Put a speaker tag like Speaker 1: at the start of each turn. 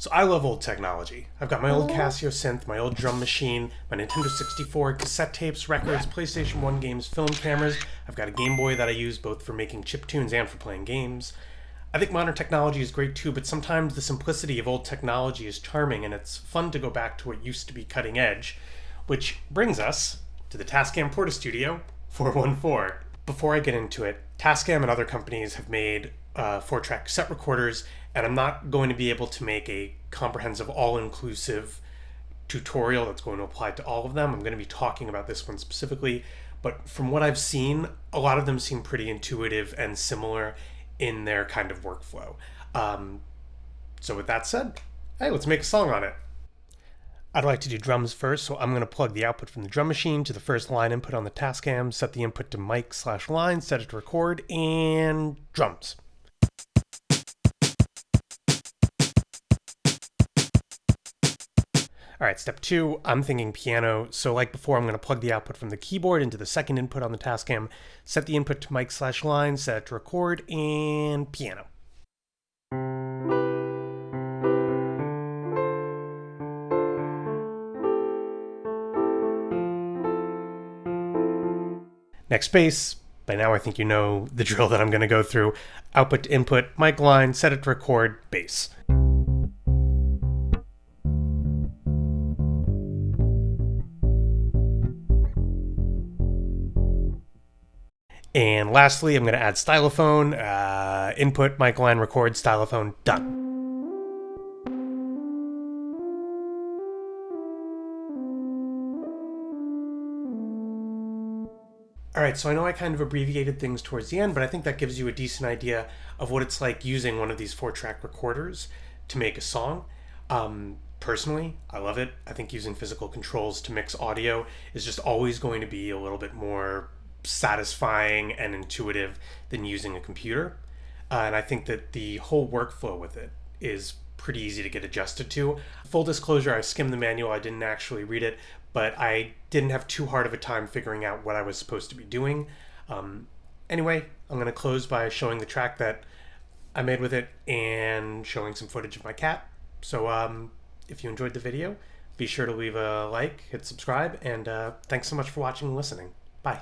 Speaker 1: So I love old technology. I've got my old Casio synth, my old drum machine, my Nintendo 64, cassette tapes, records, PlayStation 1 games, film cameras. I've got a Game Boy that I use both for making chiptunes and for playing games. I think modern technology is great too, but sometimes the simplicity of old technology is charming and it's fun to go back to what used to be cutting edge, which brings us to the Tascam Portastudio 414. Before I get into it, Tascam and other companies have made 4-track cassette recorders, and I'm not going to be able to make a comprehensive, all-inclusive tutorial that's going to apply to all of them. I'm going to be talking about this one specifically, but from what I've seen, a lot of them seem pretty intuitive and similar in their kind of workflow. So with that said, hey, let's make a song on it. I'd like to do drums first, so I'm going to plug the output from the drum machine to the first line input on the Tascam, set the input to mic/line, set it to record, and drums. All right, step 2, I'm thinking piano. So like before, I'm going to plug the output from the keyboard into the second input on the Tascam, set the input to mic/line, set it to record, and piano. Next bass. By now I think you know the drill that I'm going to go through. Output to input, mic line, set it to record, bass. And lastly, I'm going to add stylophone, input, mic line, record, stylophone, done. All right, so I know I kind of abbreviated things towards the end, but I think that gives you a decent idea of what it's like using one of these 4-track recorders to make a song. Personally, I love it. I think using physical controls to mix audio is just always going to be a little bit more satisfying and intuitive than using a computer. And I think that the whole workflow with it is pretty easy to get adjusted to. Full disclosure, I skimmed the manual, I didn't actually read it, but I didn't have too hard of a time figuring out what I was supposed to be doing. Anyway, I'm going to close by showing the track that I made with it and showing some footage of my cat. So if you enjoyed the video, be sure to leave a like, hit subscribe, and thanks so much for watching and listening. Bye.